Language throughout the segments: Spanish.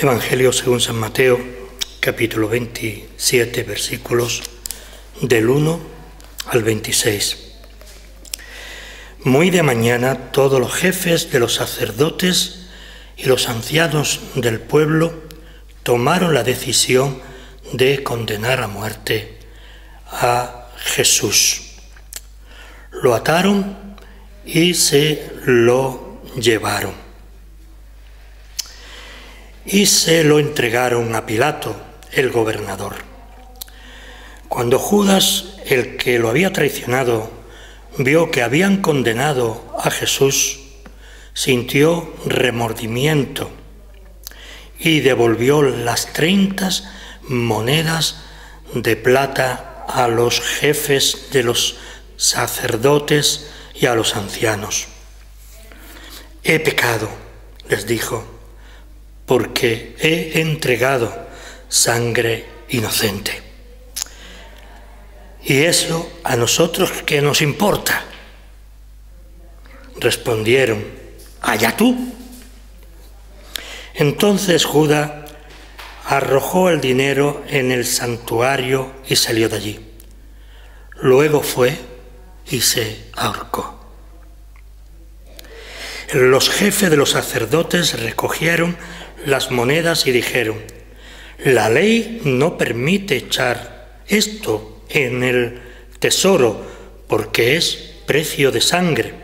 Evangelio según San Mateo, capítulo 27, versículos del 1 al 26. Muy de mañana todos los jefes de los sacerdotes y los ancianos del pueblo tomaron la decisión de condenar a muerte a Jesús. Lo ataron y se lo llevaron. Y se lo entregaron a Pilato, el gobernador. Cuando Judas, el que lo había traicionado, vio que habían condenado a Jesús, sintió remordimiento y devolvió las 30 monedas de plata a los jefes de los sacerdotes y a los ancianos. «He pecado», les dijo, «porque he entregado sangre inocente. ¿Y eso a nosotros qué nos importa?». Respondieron: «Allá tú». Entonces Judas arrojó el dinero en el santuario y salió de allí. Luego fue y se ahorcó. Los jefes de los sacerdotes recogieron las monedas y dijeron: «La ley no permite echar esto en el tesoro porque es precio de sangre».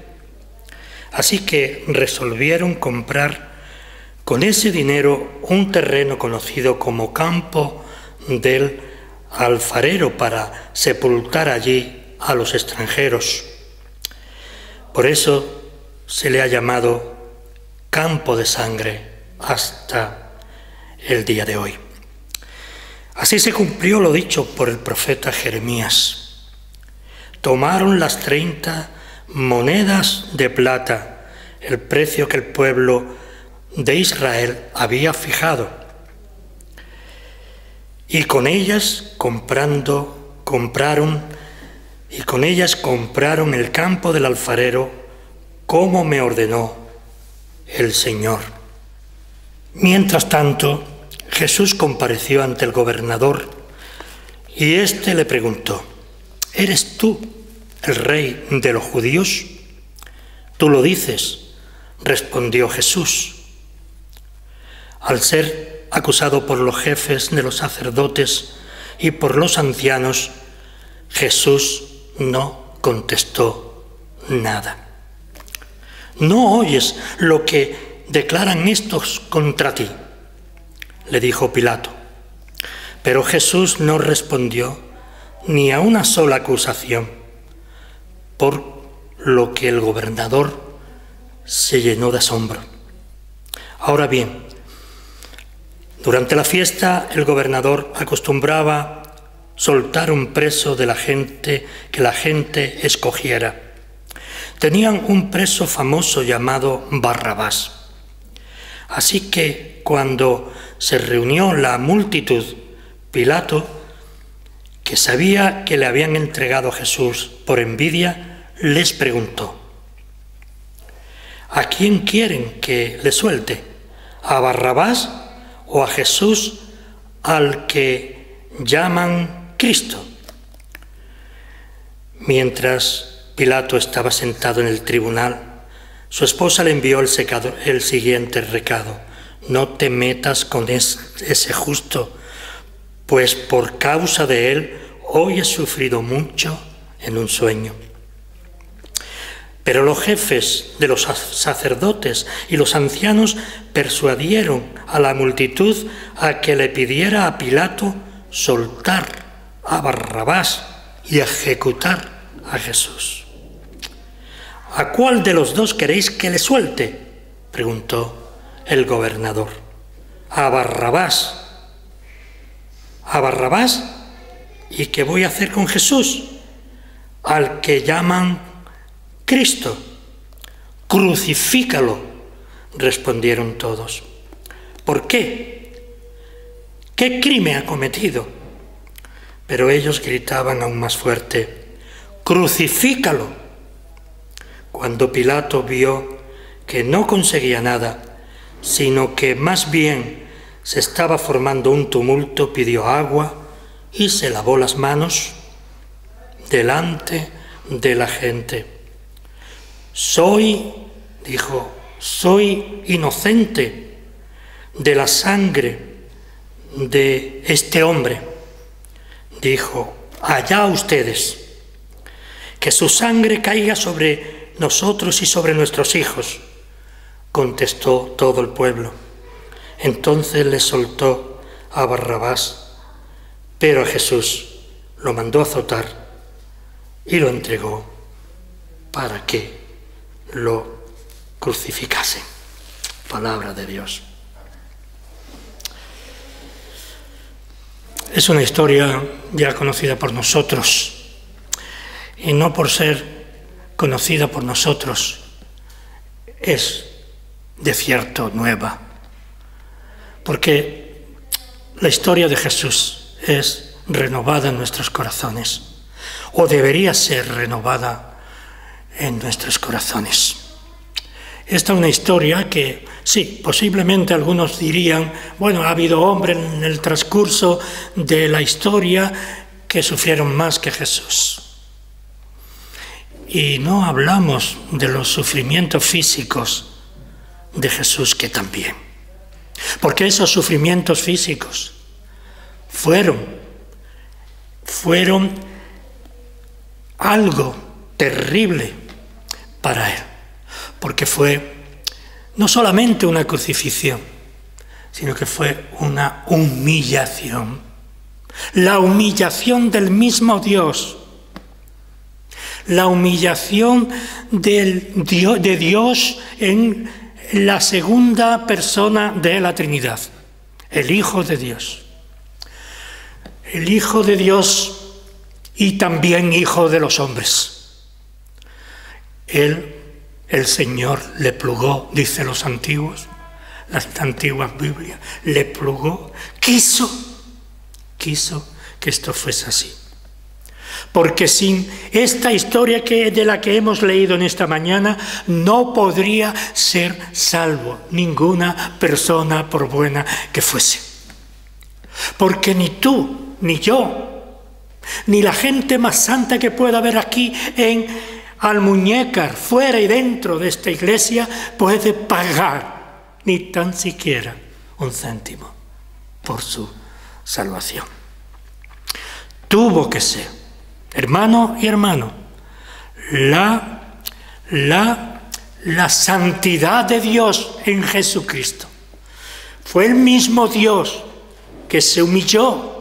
Así que resolvieron comprar con ese dinero un terreno conocido como Campo del Alfarero para sepultar allí a los extranjeros. Por eso se le ha llamado Campo de Sangre hasta el día de hoy. Así se cumplió lo dicho por el profeta Jeremías. Tomaron las 30 monedas de plata, el precio que el pueblo de Israel había fijado, y con ellas compraron el campo del alfarero, como me ordenó el Señor. Mientras tanto, Jesús compareció ante el gobernador y éste le preguntó: «¿Eres tú el rey de los judíos?». «Tú lo dices», respondió Jesús. Al ser acusado por los jefes de los sacerdotes y por los ancianos, Jesús no contestó nada. «¿No oyes lo que declaran estos contra ti?», le dijo Pilato. Pero Jesús no respondió ni a una sola acusación, por lo que el gobernador se llenó de asombro. Ahora bien, durante la fiesta el gobernador acostumbraba soltar un preso de la gente que la gente escogiera. Tenían un preso famoso llamado Barrabás. Así que cuando se reunió la multitud, Pilato, que sabía que le habían entregado a Jesús por envidia, les preguntó: «¿A quién quieren que le suelte? ¿A Barrabás o a Jesús, al que llaman Cristo?». Mientras Pilato estaba sentado en el tribunal, su esposa le envió el siguiente recado: «No te metas con ese justo, pues por causa de él hoy he sufrido mucho en un sueño». Pero los jefes de los sacerdotes y los ancianos persuadieron a la multitud a que le pidiera a Pilato soltar a Barrabás y ejecutar a Jesús. «¿A cuál de los dos queréis que le suelte?», preguntó el gobernador. «A Barrabás». «¿A Barrabás? ¿Y qué voy a hacer con Jesús, al que llaman Cristo?». «Crucifícalo», respondieron todos. «¿Por qué? ¿Qué crimen ha cometido?». Pero ellos gritaban aún más fuerte: «¡Crucifícalo!». Cuando Pilato vio que no conseguía nada, sino que más bien se estaba formando un tumulto, pidió agua y se lavó las manos delante de la gente. Dijo, soy inocente de la sangre de este hombre. Dijo, allá ustedes, que su sangre caiga sobre nosotros y sobre nuestros hijos. Contestó todo el pueblo. Entonces le soltó a Barrabás, pero a Jesús lo mandó azotar y lo entregó para que lo crucificasen. Palabra de Dios. Es una historia ya conocida por nosotros, y no por ser conocida por nosotros es de cierto nueva, porque la historia de Jesús es renovada en nuestros corazones, o debería ser renovada en nuestros corazones. Esta es una historia que, sí, posiblemente algunos dirían, bueno, ha habido hombres en el transcurso de la historia que sufrieron más que Jesús. Y no hablamos de los sufrimientos físicos de Jesús, que también. Porque esos sufrimientos físicos fueron algo terrible para él. Porque fue no solamente una crucifixión, sino que fue una humillación. La humillación del mismo Dios. La humillación de Dios en la segunda persona de la Trinidad, el Hijo de Dios. El Hijo de Dios y también Hijo de los hombres. El Señor le plugó, dicen los antiguos, las antiguas Biblias, le plugó, quiso que esto fuese así. Porque sin esta historia de la que hemos leído en esta mañana, no podría ser salvo ninguna persona, por buena que fuese. Porque ni tú, ni yo, ni la gente más santa que pueda haber aquí en Almuñécar, fuera y dentro de esta iglesia, puede pagar ni tan siquiera un céntimo por su salvación. Tuvo que ser, hermano y hermano, la santidad de Dios en Jesucristo. Fue el mismo Dios que se humilló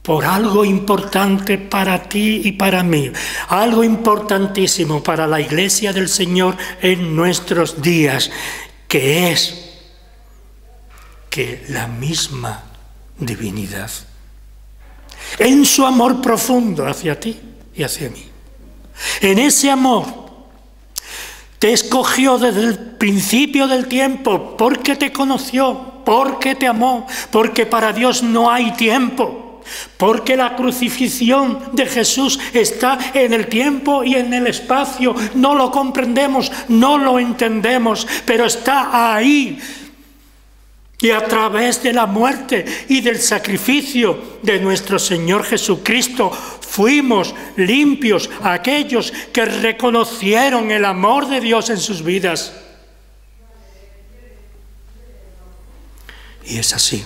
por algo importante para ti y para mí, algo importantísimo para la Iglesia del Señor en nuestros días, que es que la misma divinidad, en su amor profundo hacia ti y hacia mí, en ese amor te escogió desde el principio del tiempo, porque te conoció, porque te amó, porque para Dios no hay tiempo. Porque la crucifixión de Jesús está en el tiempo y en el espacio. No lo comprendemos, no lo entendemos, pero está ahí. Y a través de la muerte y del sacrificio de nuestro Señor Jesucristo, fuimos limpios aquellos que reconocieron el amor de Dios en sus vidas. Y es así.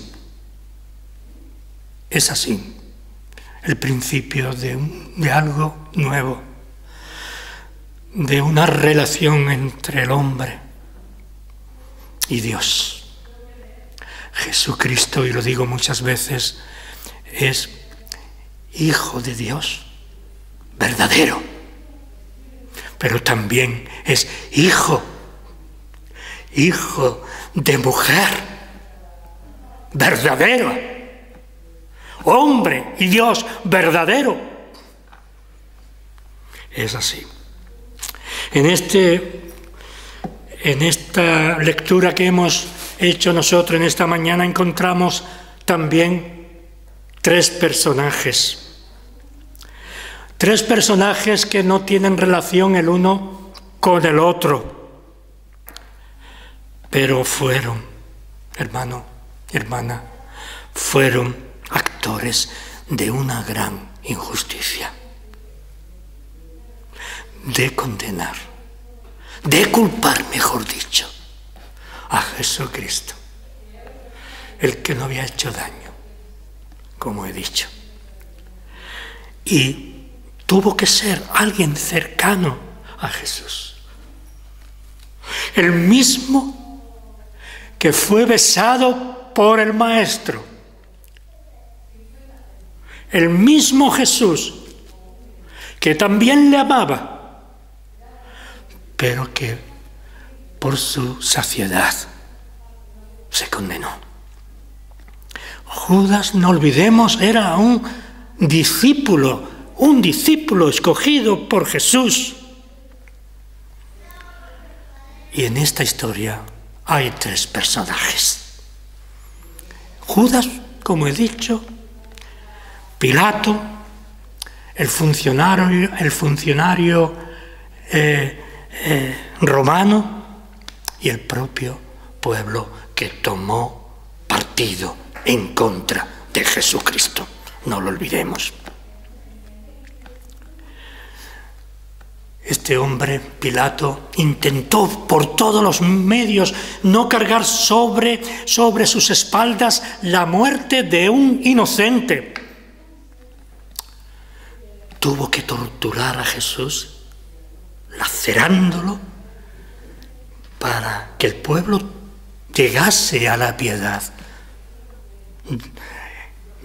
Es así, el principio de algo nuevo, de una relación entre el hombre y Dios. Jesucristo, y lo digo muchas veces, es Hijo de Dios, verdadero, pero también es hijo de mujer, verdadero. Hombre y Dios verdadero. Es así. En esta lectura que hemos hecho nosotros en esta mañana encontramos también tres personajes. Tres personajes que no tienen relación el uno con el otro, pero fueron, hermano hermana, fueron actores de una gran injusticia, de condenar, de culpar, mejor dicho, a Jesucristo, el que no había hecho daño, como he dicho. Y tuvo que ser alguien cercano a Jesús, el mismo que fue besado por el Maestro, el mismo Jesús que también le amaba, pero que por su saciedad se condenó. Judas, no olvidemos, era un discípulo escogido por Jesús. Y en esta historia hay tres personajes. Judas, como he dicho, Pilato, el funcionario romano, y el propio pueblo que tomó partido en contra de Jesucristo. No lo olvidemos. Este hombre, Pilato, intentó por todos los medios no cargar sobre sus espaldas la muerte de un inocente. Tuvo que torturar a Jesús, lacerándolo, para que el pueblo llegase a la piedad,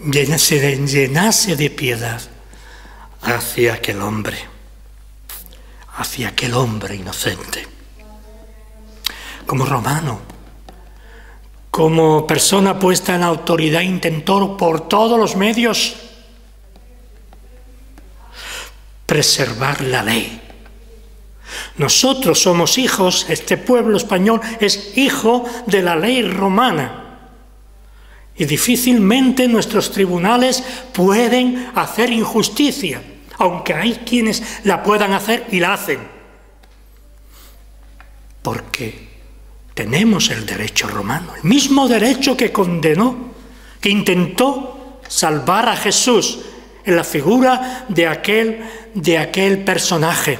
llenase de piedad hacia aquel hombre inocente. Como romano, como persona puesta en autoridad, intentó por todos los medios preservar la ley. Nosotros somos hijos, este pueblo español es hijo de la ley romana, y difícilmente nuestros tribunales pueden hacer injusticia, aunque hay quienes la puedan hacer y la hacen, porque tenemos el derecho romano, el mismo derecho que condenó, que intentó salvar a Jesús en la figura de aquel personaje.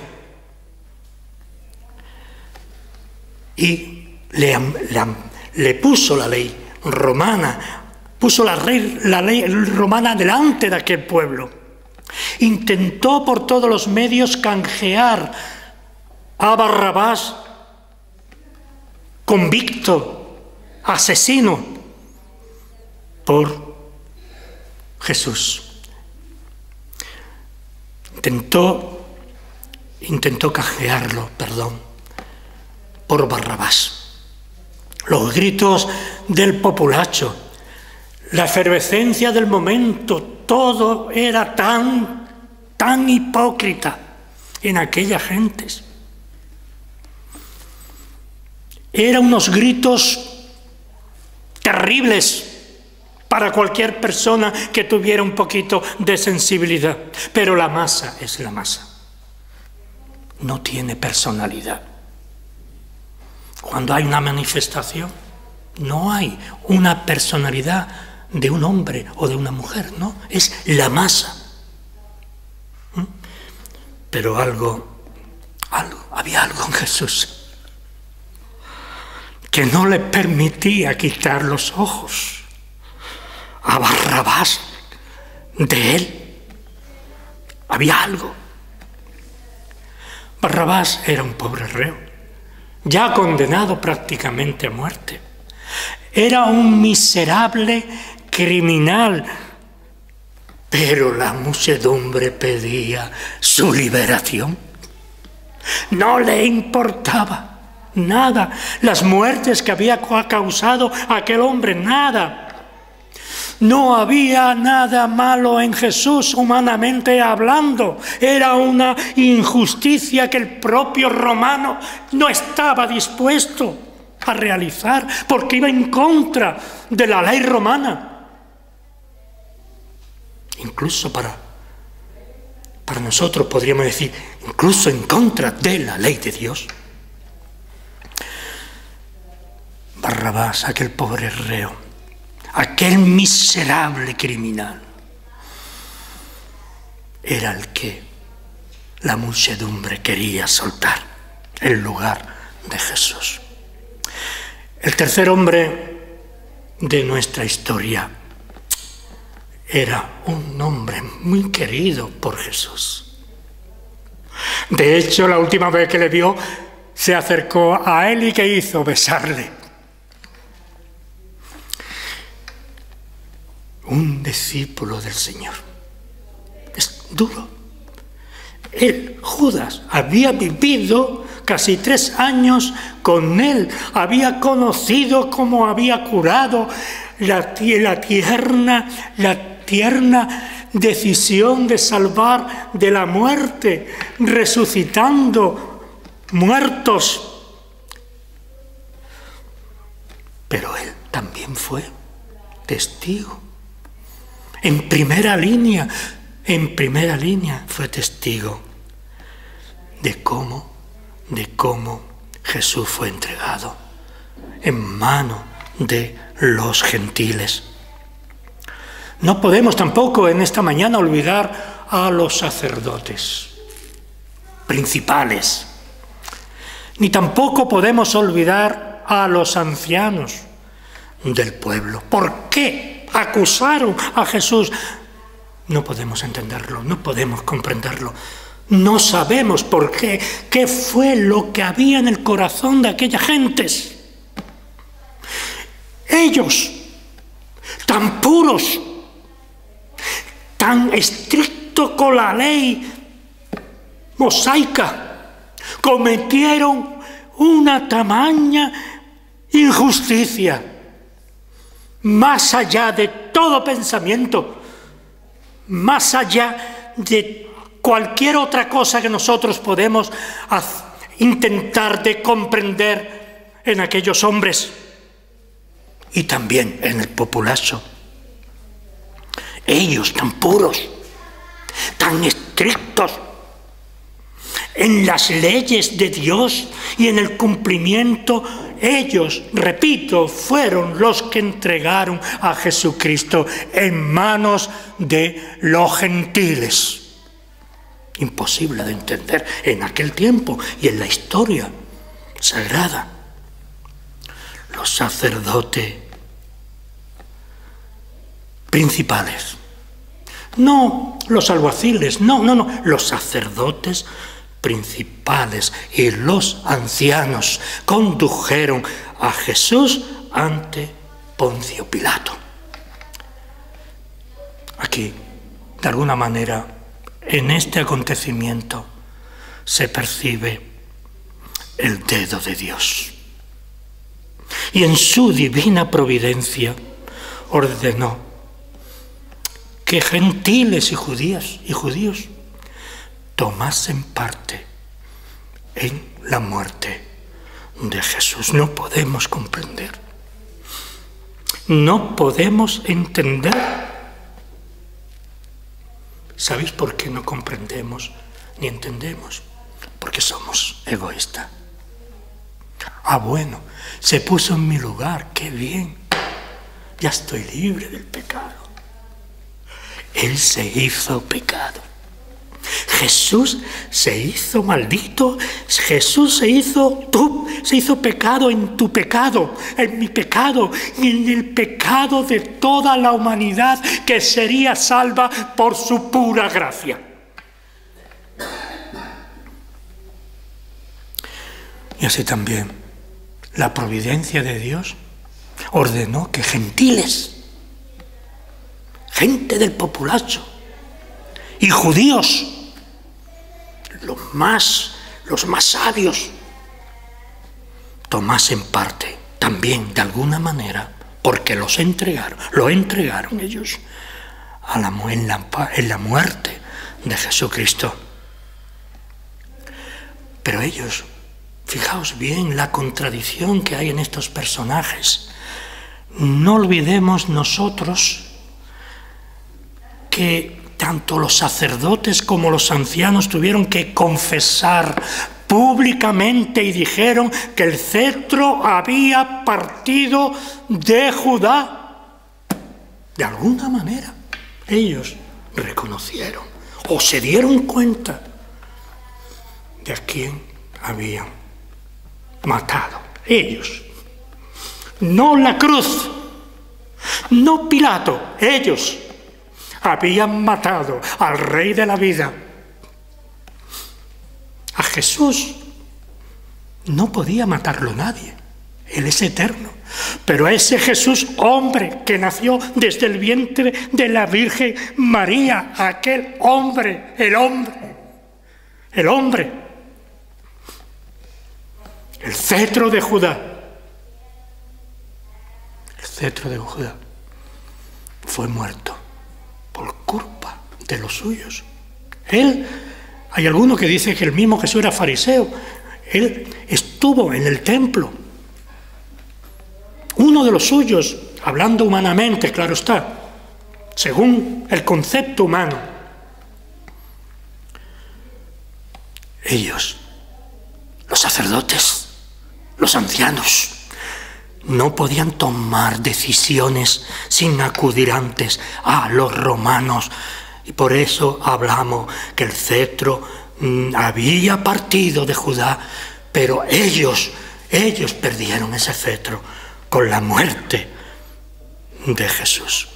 Y le puso la ley romana, puso la ley romana delante de aquel pueblo. Intentó por todos los medios canjear a Barrabás, convicto, asesino, por Jesús. Intentó canjearlo, por Barrabás. Los gritos del populacho, la efervescencia del momento, todo era tan hipócrita en aquellas gentes. Eran unos gritos terribles para cualquier persona que tuviera un poquito de sensibilidad. Pero la masa es la masa. No tiene personalidad. Cuando hay una manifestación, no hay una personalidad de un hombre o de una mujer, no, es la masa. Pero había algo en Jesús que no le permitía quitar los ojos a Barrabás de él. Había algo. Barrabás era un pobre reo, ya condenado prácticamente a muerte. Era un miserable criminal, pero la muchedumbre pedía su liberación. No le importaba nada las muertes que había causado aquel hombre, nada. No había nada malo en Jesús humanamente hablando. Era una injusticia que el propio romano no estaba dispuesto a realizar porque iba en contra de la ley romana. Incluso para nosotros podríamos decir, incluso en contra de la ley de Dios. Barrabás, aquel pobre reo, aquel miserable criminal, era el que la muchedumbre quería soltar en lugar de Jesús. El tercer hombre de nuestra historia era un hombre muy querido por Jesús. De hecho, la última vez que le vio, se acercó a él y ¿qué hizo? Besarle. Un discípulo del Señor. Es duro. Él, Judas, había vivido casi 3 años con él, había conocido cómo había curado la tierna decisión de salvar de la muerte, resucitando muertos. Pero él también fue testigo. En primera línea fue testigo de cómo Jesús fue entregado en mano de los gentiles. No podemos tampoco en esta mañana olvidar a los sacerdotes principales, ni tampoco podemos olvidar a los ancianos del pueblo. ¿Por qué acusaron a Jesús? No podemos entenderlo, no podemos comprenderlo. No sabemos por qué. ¿Qué fue lo que había en el corazón de aquellas gentes? Ellos, tan puros, tan estrictos con la ley mosaica, cometieron una tamaña injusticia, más allá de todo pensamiento, más allá de cualquier otra cosa que nosotros podemos intentar de comprender en aquellos hombres y también en el populacho. Ellos tan puros, tan estrictos en las leyes de Dios y en el cumplimiento, ellos, repito, fueron los que entregaron a Jesucristo en manos de los gentiles. Imposible de entender en aquel tiempo y en la historia sagrada. Los sacerdotes principales, no los alguaciles, no, los sacerdotes principales y los ancianos condujeron a Jesús ante Poncio Pilato. Aquí, de alguna manera, en este acontecimiento se percibe el dedo de Dios. Y en su divina providencia ordenó que gentiles y judíos tomasen parte en la muerte de Jesús. No podemos comprender, no podemos entender. ¿Sabéis por qué no comprendemos ni entendemos? Porque somos egoístas. Bueno, se puso en mi lugar, qué bien, ya estoy libre del pecado. Él se hizo pecado. Jesús se hizo maldito, Jesús se hizo pecado en tu pecado, en mi pecado y en el pecado de toda la humanidad que sería salva por su pura gracia. Y así también la providencia de Dios ordenó que gentiles, gente del populacho y judíos, los más sabios, tomasen parte también de alguna manera, porque lo entregaron ellos en la muerte de Jesucristo. Pero ellos, fijaos bien la contradicción que hay en estos personajes. No olvidemos nosotros que tanto los sacerdotes como los ancianos tuvieron que confesar públicamente y dijeron que el cetro había partido de Judá. De alguna manera, ellos reconocieron o se dieron cuenta de a quién habían matado. Ellos. No la cruz, no Pilato, ellos habían matado al Rey de la vida. A Jesús no podía matarlo nadie, Él es eterno. Pero a ese Jesús, hombre, que nació desde el vientre de la Virgen María, aquel hombre, el cetro de Judá, fue muerto por culpa de los suyos. Hay alguno que dice que el mismo Jesús era fariseo. Él estuvo en el templo. Uno de los suyos, hablando humanamente, claro está, según el concepto humano, ellos, los sacerdotes, los ancianos, no podían tomar decisiones sin acudir antes a los romanos. Y por eso hablamos que el cetro había partido de Judá, pero ellos perdieron ese cetro con la muerte de Jesús.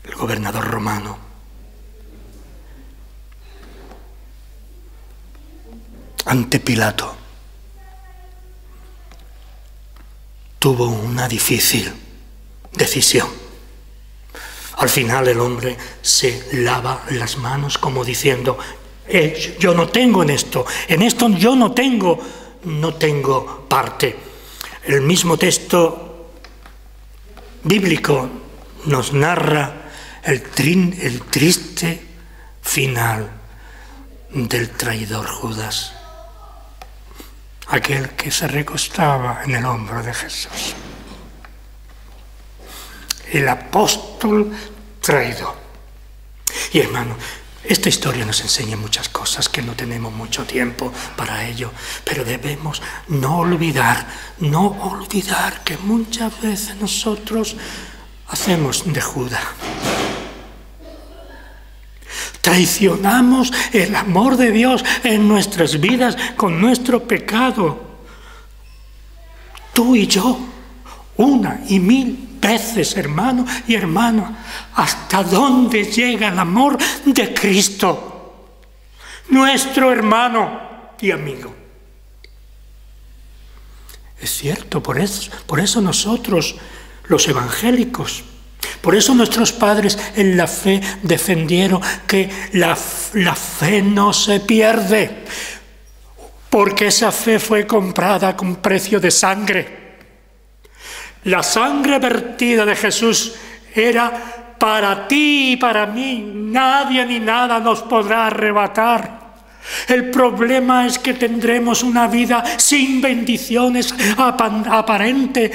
El gobernador romano ante Pilato tuvo una difícil decisión. Al final el hombre se lava las manos como diciendo: yo no tengo en esto yo no tengo parte. El mismo texto bíblico nos narra el triste final del traidor Judas, aquel que se recostaba en el hombro de Jesús, el apóstol traidor. Y hermano, esta historia nos enseña muchas cosas que no tenemos mucho tiempo para ello, pero debemos no olvidar que muchas veces nosotros hacemos de Judas. Traicionamos el amor de Dios en nuestras vidas con nuestro pecado. Tú y yo, 1 y 1000 veces, hermano y hermana. ¿Hasta dónde llega el amor de Cristo, nuestro hermano y amigo? Es cierto, por eso nosotros, los evangélicos, por eso nuestros padres en la fe defendieron que la fe no se pierde, porque esa fe fue comprada con precio de sangre. La sangre vertida de Jesús era para ti y para mí. Nadie ni nada nos podrá arrebatar. El problema es que tendremos una vida sin bendiciones aparente.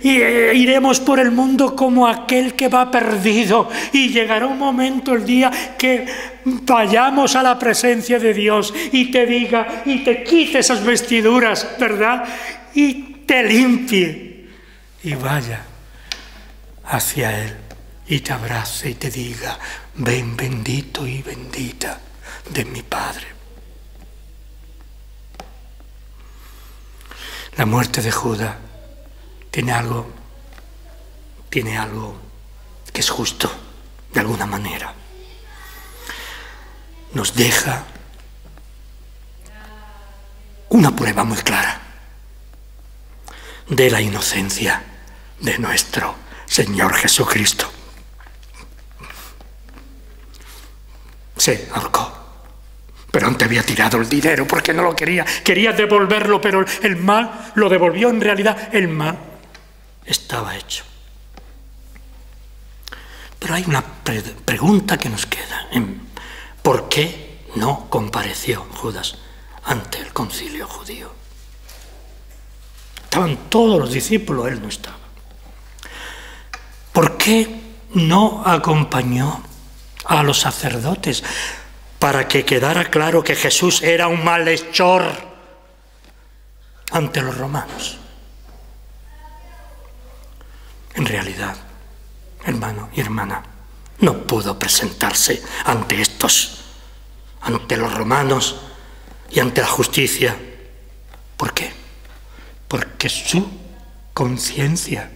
Iremos por el mundo como aquel que va perdido. Y llegará un momento, el día que vayamos a la presencia de Dios y te diga y te quite esas vestiduras, ¿verdad? Y te limpie. Y vaya hacia Él y te abrace y te diga: ven bendito y bendita de mi Padre. La muerte de Judas tiene algo que es justo, de alguna manera. Nos deja una prueba muy clara de la inocencia de nuestro Señor Jesucristo. Se ahorcó, pero antes había tirado el dinero porque no lo quería devolverlo, pero el mal lo devolvió. En realidad el mal estaba hecho. Pero hay una pregunta que nos queda: ¿por qué no compareció Judas ante el concilio judío? Estaban todos los discípulos, él no estaba. ¿Por qué no acompañó a los sacerdotes para que quedara claro que Jesús era un malhechor ante los romanos? En realidad, hermano y hermana, no pudo presentarse ante los romanos y ante la justicia. ¿Por qué? Porque su conciencia,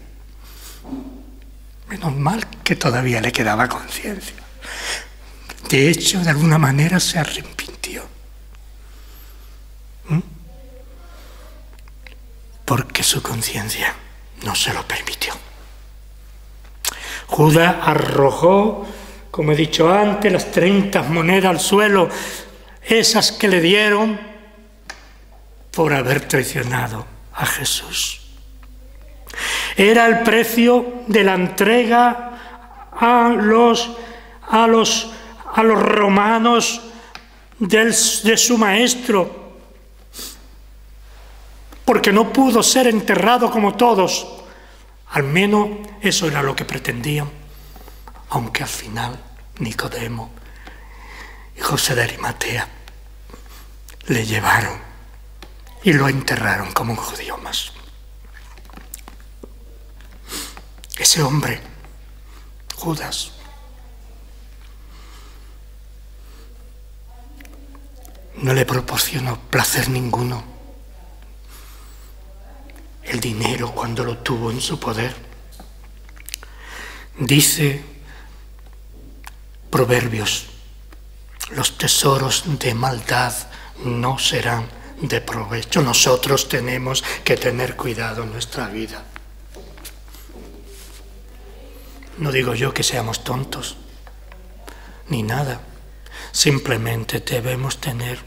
menos mal que todavía le quedaba conciencia, de hecho, de alguna manera se arrepintió. Porque su conciencia no se lo permitió. Judas arrojó, como he dicho antes, las 30 monedas al suelo, esas que le dieron por haber traicionado a Jesús. Era el precio de la entrega a los romanos de su maestro, porque no pudo ser enterrado como todos. Al menos eso era lo que pretendían, aunque al final Nicodemo y José de Arimatea le llevaron y lo enterraron como un judío más. Ese hombre, Judas, no le proporcionó placer ninguno. El dinero, cuando lo tuvo en su poder, dice Proverbios, los tesoros de maldad no serán de provecho. Nosotros tenemos que tener cuidado en nuestra vida. No digo yo que seamos tontos, ni nada. Simplemente debemos tener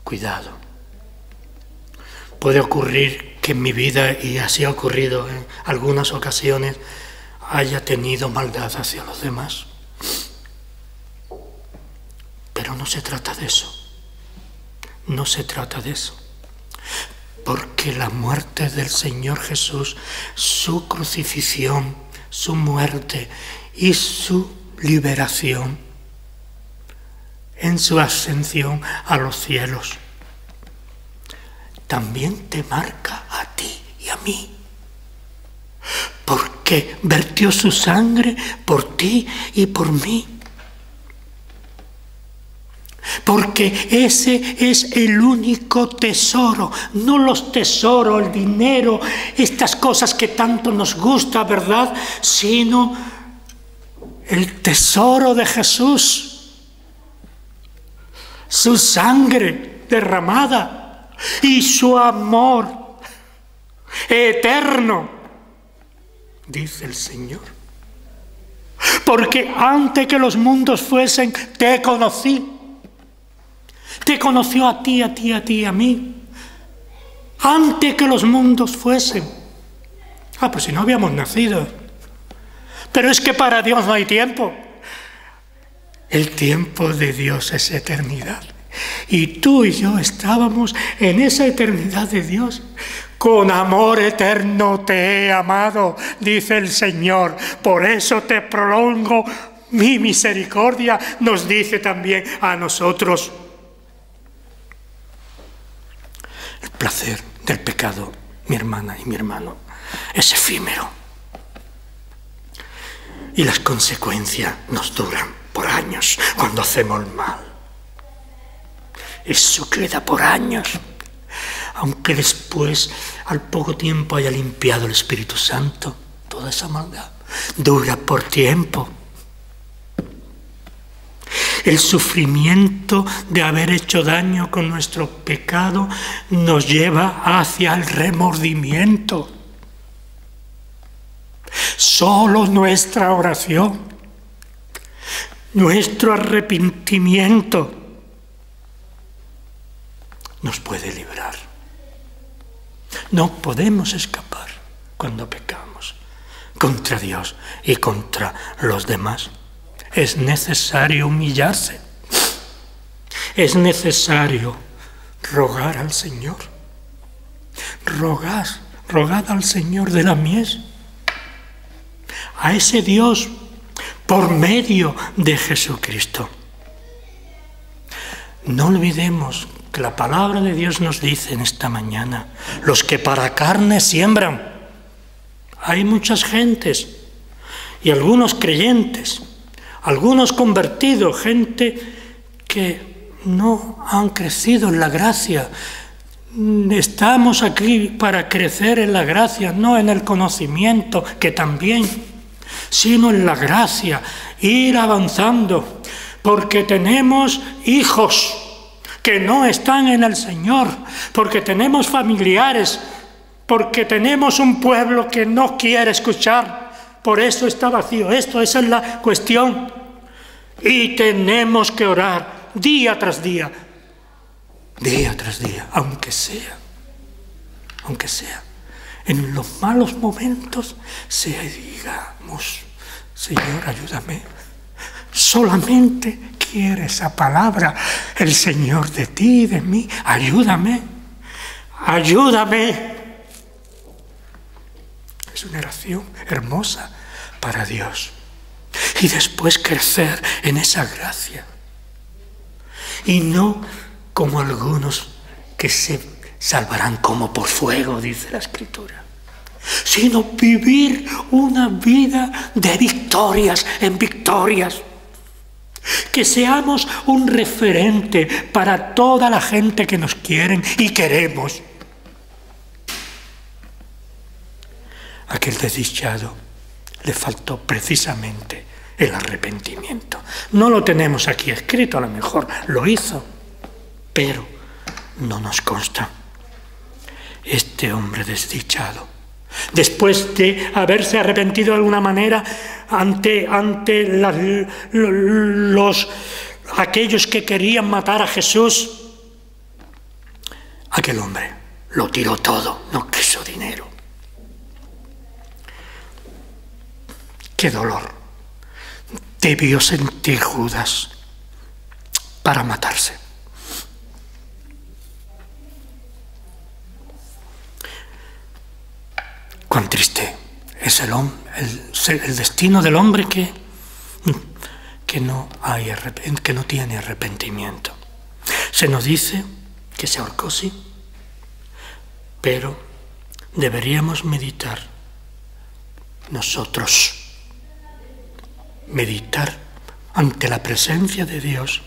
cuidado. Puede ocurrir que en mi vida, y así ha ocurrido en algunas ocasiones, haya tenido maldad hacia los demás. Pero no se trata de eso. No se trata de eso. Porque la muerte del Señor Jesús, su crucifixión, su muerte y su liberación en su ascensión a los cielos, también te marca a ti y a mí, porque vertió su sangre por ti y por mí. Porque ese es el único tesoro, no los tesoros, el dinero, estas cosas que tanto nos gusta, ¿verdad? Sino el tesoro de Jesús, su sangre derramada y su amor eterno, dice el Señor. Porque antes que los mundos fuesen, te conocí. Te conoció a ti, a ti, a ti, a mí. Antes que los mundos fuesen. Pues si no habíamos nacido. Pero es que para Dios no hay tiempo. El tiempo de Dios es eternidad. Y tú y yo estábamos en esa eternidad de Dios. Con amor eterno te he amado, dice el Señor. Por eso te prolongo mi misericordia, nos dice también a nosotros. El placer del pecado, mi hermana y mi hermano, es efímero. Y las consecuencias nos duran por años cuando hacemos el mal. Eso queda por años. Aunque después, al poco tiempo, haya limpiado el Espíritu Santo, toda esa maldad dura por tiempo. El sufrimiento de haber hecho daño con nuestro pecado nos lleva hacia el remordimiento. Solo nuestra oración, nuestro arrepentimiento nos puede librar. No podemos escapar cuando pecamos contra Dios y contra los demás. Es necesario humillarse. Es necesario rogar al Señor. Rogad al Señor de la mies, a ese Dios por medio de Jesucristo. No olvidemos que la palabra de Dios nos dice en esta mañana: los que para carne siembran, hay muchas gentes y algunos creyentes, algunos convertidos, gente que no han crecido en la gracia. Estamos aquí para crecer en la gracia, no en el conocimiento, que también, sino en la gracia, ir avanzando, porque tenemos hijos que no están en el Señor, porque tenemos familiares, porque tenemos un pueblo que no quiere escuchar, por eso está vacío. Esa es la cuestión. Y tenemos que orar día tras día, aunque sea, en los malos momentos, digamos, Señor, ayúdame. Solamente quiere esa palabra el Señor de ti y de mí. Ayúdame. Es una oración hermosa para Dios. Y después crecer en esa gracia. Y no como algunos que se salvarán como por fuego, dice la Escritura, sino vivir una vida de victorias en victorias. Que seamos un referente para toda la gente que nos quieren y queremos. Aquel desdichado le faltó precisamente el arrepentimiento. No lo tenemos aquí escrito, a lo mejor lo hizo, pero no nos consta. Este hombre desdichado, después de haberse arrepentido de alguna manera ante aquellos que querían matar a Jesús, aquel hombre lo tiró todo, no quiso dinero. ¡Qué dolor debió sentir Judas para matarse! ¡Cuán triste es el destino del hombre que no tiene arrepentimiento! Se nos dice que se ahorcó, sí, pero deberíamos meditar nosotros, meditar ante la presencia de Dios.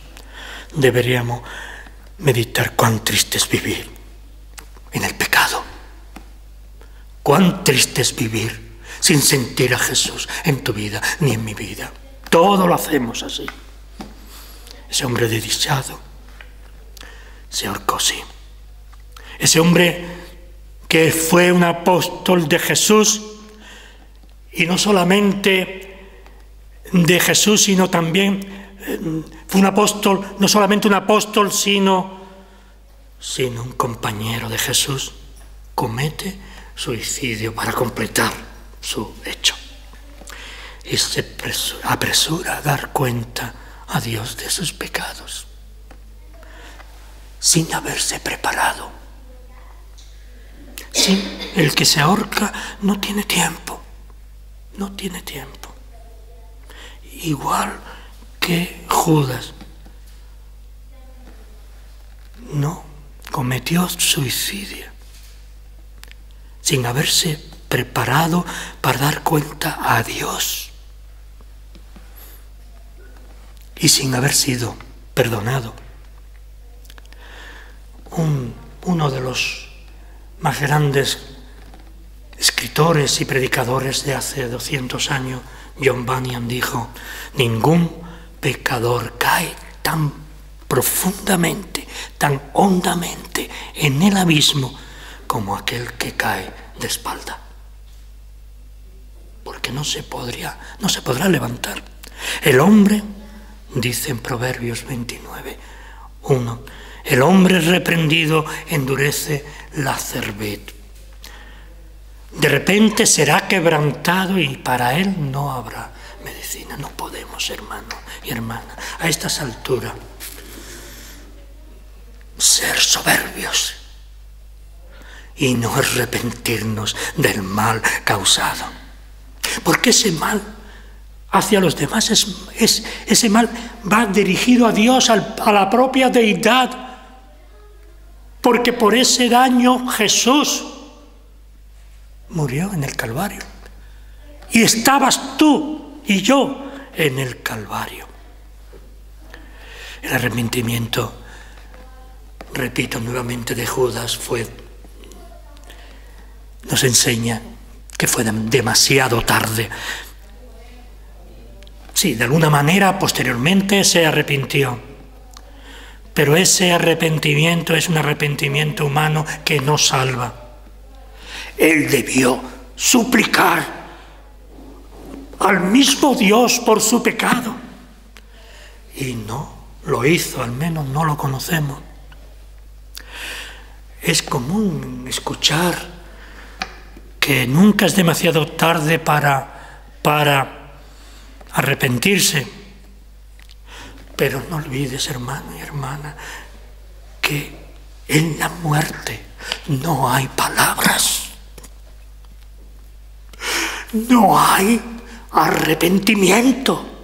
Deberíamos meditar cuán triste es vivir en el pecado. Cuán triste es vivir sin sentir a Jesús en tu vida ni en mi vida. Todo lo hacemos así. Ese hombre desdichado se ahorcó, sí. Ese hombre que fue un apóstol de Jesús, y no solamente de Jesús, sino también fue un apóstol, no solamente un apóstol, sino un compañero de Jesús, comete suicidio para completar su hecho. Y se apresura a dar cuenta a Dios de sus pecados, sin haberse preparado. Sí, el que se ahorca no tiene tiempo. Igual que Judas, no cometió suicidio sin haberse preparado para dar cuenta a Dios y sin haber sido perdonado. Uno de los más grandes escritores y predicadores de hace 200 años, John Bunyan, dijo: ningún pecador cae tan profundamente, tan hondamente en el abismo como aquel que cae de espalda, porque no se podrá levantar. El hombre, dice en Proverbios 29:1, el hombre reprendido endurece la cerviz. De repente será quebrantado y para él no habrá medicina. No podemos, hermano y hermana, a estas alturas ser soberbios y no arrepentirnos del mal causado. Porque ese mal hacia los demás, ese mal va dirigido a Dios, a la propia deidad. Porque por ese daño Jesús murió en el Calvario. y estabas tú y yo en el Calvario. El arrepentimiento, repito nuevamente, de Judas nos enseña que fue demasiado tarde. Sí, de alguna manera posteriormente se arrepintió, pero ese arrepentimiento es un arrepentimiento humano que no salva. Él debió suplicar al mismo Dios por su pecado y no lo hizo, al menos no lo conocemos. Es común escuchar que nunca es demasiado tarde para arrepentirse. Pero no olvides, hermano y hermana, que en la muerte no hay palabras. No hay arrepentimiento.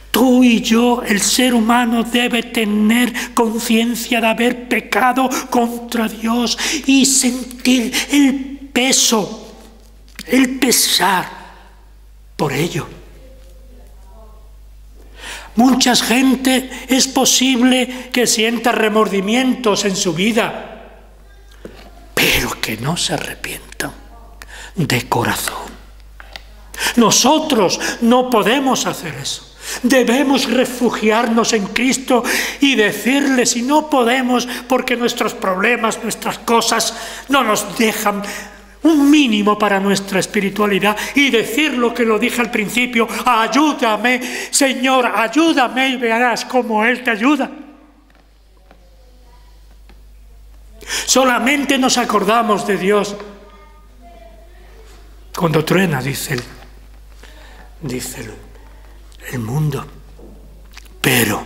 Tú y yo, el ser humano, debe tener conciencia de haber pecado contra Dios y sentir el peso, el pesar por ello. Mucha gente es posible que sienta remordimientos en su vida, pero que no se arrepientan de corazón. Nosotros no podemos hacer eso. Debemos refugiarnos en Cristo y decirle, si no podemos, porque nuestros problemas, nuestras cosas no nos dejan un mínimo para nuestra espiritualidad, y decir lo que lo dije al principio: ayúdame, Señor, ayúdame, y verás cómo Él te ayuda. Solamente nos acordamos de Dios cuando truena, dice el mundo, pero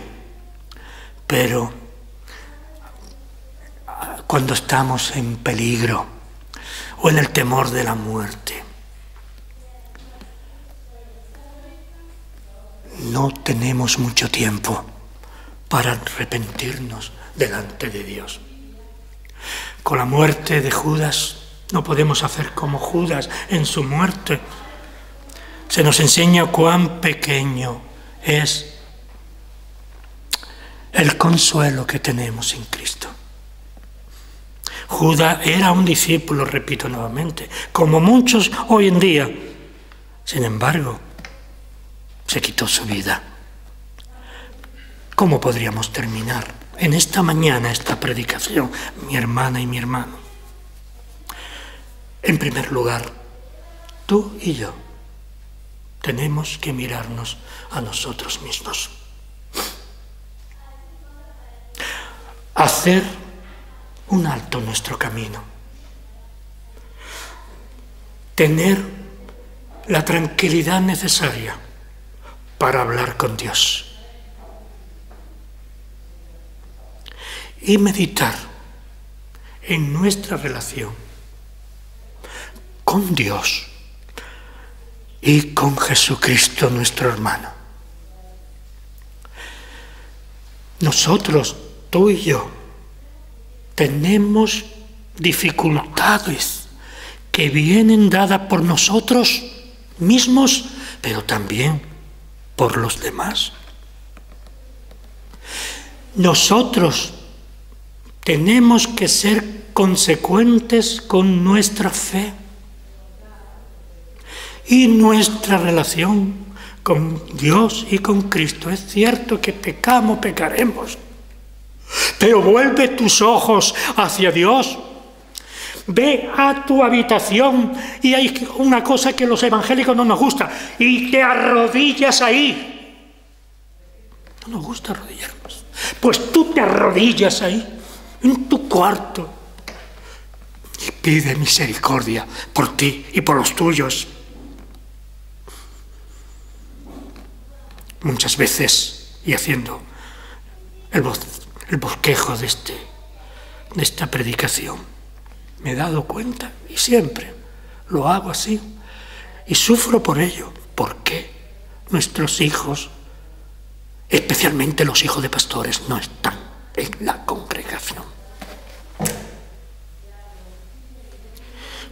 cuando estamos en peligro o en el temor de la muerte, no tenemos mucho tiempo para arrepentirnos delante de Dios. Con la muerte de Judas no podemos hacer como Judas en su muerte. Se nos enseña cuán pequeño es el consuelo que tenemos en Cristo. Judas era un discípulo, repito nuevamente, como muchos hoy en día. Sin embargo, se quitó su vida. ¿Cómo podríamos terminar en esta mañana esta predicación, mi hermana y mi hermano? En primer lugar, tú y yo tenemos que mirarnos a nosotros mismos. Hacer un alto en nuestro camino. Tener la tranquilidad necesaria para hablar con Dios. Y meditar en nuestra relación con Dios y con Jesucristo nuestro hermano. Nosotros, tú y yo, tenemos dificultades que vienen dadas por nosotros mismos, pero también por los demás. Nosotros tenemos que ser consecuentes con nuestra fe y nuestra relación con Dios y con Cristo. Es cierto que pecaremos, pero vuelve tus ojos hacia Dios. Ve a tu habitación, y hay una cosa que los evangélicos no nos gusta, y te arrodillas ahí. No nos gusta arrodillarnos. Pues tú te arrodillas ahí, en tu cuarto, y pide misericordia por ti y por los tuyos. Muchas veces, y haciendo el bosquejo de esta predicación, me he dado cuenta, y siempre lo hago así, y sufro por ello. ¿Por qué nuestros hijos, especialmente los hijos de pastores, no están en la congregación?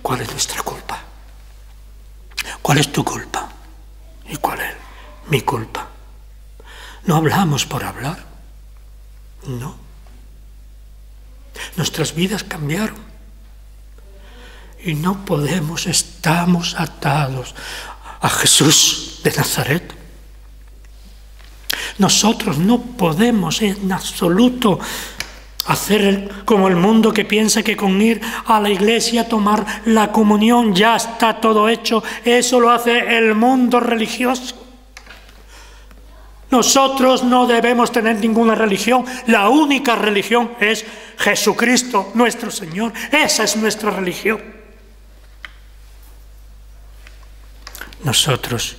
¿Cuál es nuestra culpa? ¿Cuál es tu culpa? ¿Y cuál es mi culpa? No hablamos por hablar. No. Nuestras vidas cambiaron. Y no podemos, estamos atados a Jesús de Nazaret. Nosotros no podemos en absoluto hacer como el mundo que piensa que con ir a la iglesia a tomar la comunión ya está todo hecho. Eso lo hace el mundo religioso. Nosotros no debemos tener ninguna religión. La única religión es Jesucristo, nuestro Señor. Esa es nuestra religión. Nosotros,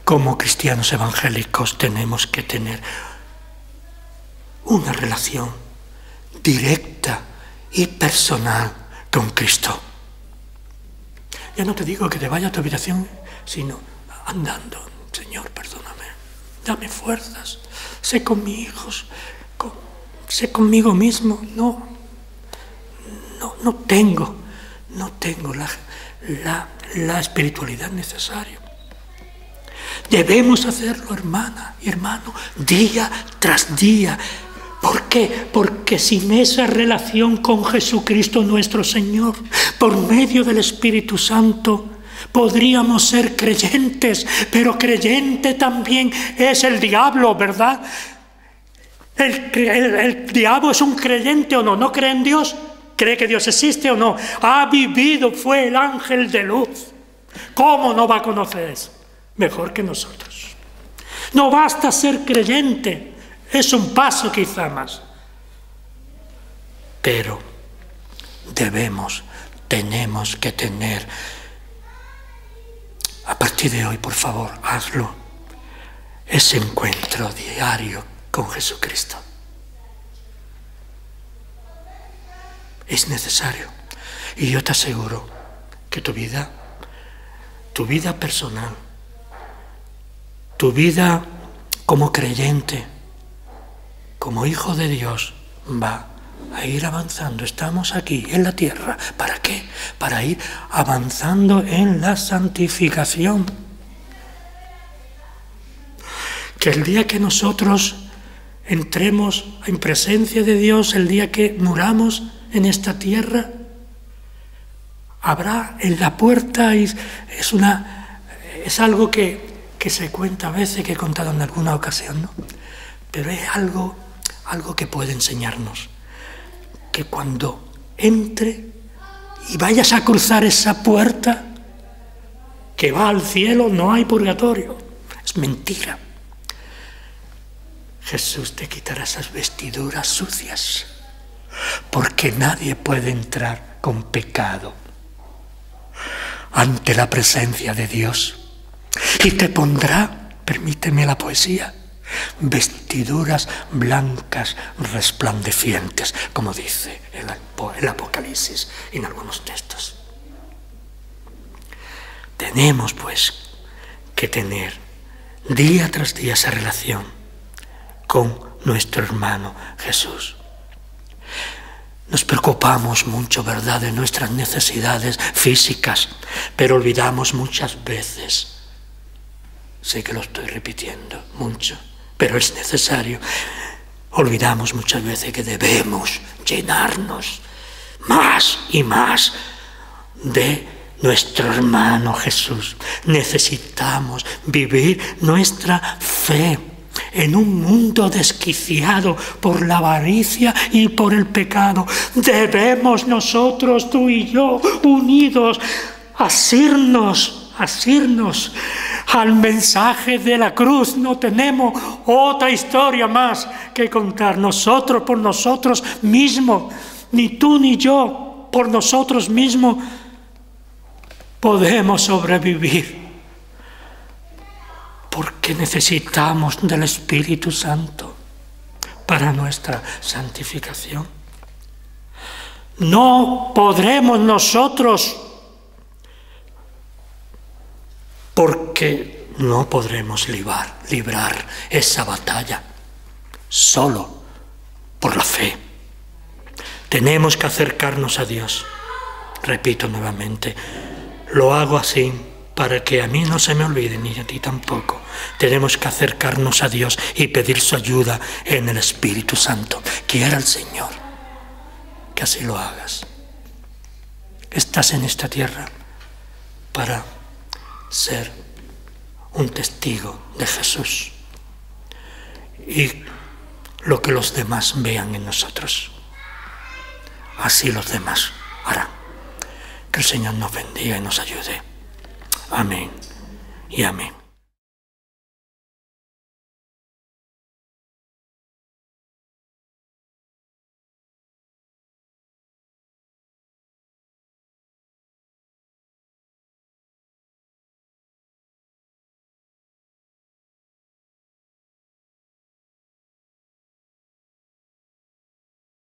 como cristianos evangélicos, tenemos que tener una relación directa y personal con Cristo. Ya no te digo que te vayas a tu habitación, sino andando. Señor, perdóname, dame fuerzas, sé con mis hijos, sé conmigo mismo. No tengo la espiritualidad necesaria. Debemos hacerlo, hermana y hermano, día tras día. ¿Por qué? Porque sin esa relación con Jesucristo nuestro Señor, por medio del Espíritu Santo, podríamos ser creyentes, pero creyente también es el diablo, ¿verdad? ¿El diablo es un creyente o no? ¿No cree en Dios? ¿Cree que Dios existe o no? Ha vivido, fue el ángel de luz. ¿Cómo no va a conocer eso? Mejor que nosotros. No basta ser creyente, es un paso quizá más. Pero tenemos que tener, a partir de hoy, por favor, hazlo, ese encuentro diario con Jesucristo. Es necesario. Y yo te aseguro que tu vida personal, tu vida como creyente, como hijo de Dios, va a ir avanzando. Estamos aquí en la tierra. ¿Para qué? Para ir avanzando en la santificación. Que el día que nosotros entremos en presencia de Dios, el día que muramos en esta tierra, habrá en la puerta, es algo que se cuenta a veces, que he contado en alguna ocasión, ¿no? Pero es algo que puede enseñarnos, que cuando entre y vayas a cruzar esa puerta que va al cielo, no hay purgatorio. Es mentira. Jesús te quitará esas vestiduras sucias, porque nadie puede entrar con pecado ante la presencia de Dios. Y te pondrá, permíteme la poesía, vestiduras blancas resplandecientes, como dice el Apocalipsis en algunos textos. Tenemos, pues, que tener día tras día esa relación con nuestro hermano Jesús. Nos preocupamos mucho, ¿verdad?, de nuestras necesidades físicas, pero olvidamos muchas veces, sé que lo estoy repitiendo mucho, pero es necesario, olvidamos muchas veces que debemos llenarnos más y más de nuestro hermano Jesús. Necesitamos vivir nuestra fe en un mundo desquiciado por la avaricia y por el pecado. Debemos nosotros, tú y yo, unidos, asirnos al mensaje de la cruz. No tenemos otra historia más que contar. Nosotros por nosotros mismos, ni tú ni yo por nosotros mismos podemos sobrevivir, porque necesitamos del Espíritu Santo para nuestra santificación. No podremos nosotros, porque no podremos librar esa batalla solo por la fe. Tenemos que acercarnos a Dios. Repito nuevamente, lo hago así para que a mí no se me olvide, ni a ti tampoco. Tenemos que acercarnos a Dios y pedir su ayuda en el Espíritu Santo. Quiera el Señor que así lo hagas. Estás en esta tierra para ser un testigo de Jesús y lo que los demás vean en nosotros, así los demás harán. Que el Señor nos bendiga y nos ayude. Amén y amén.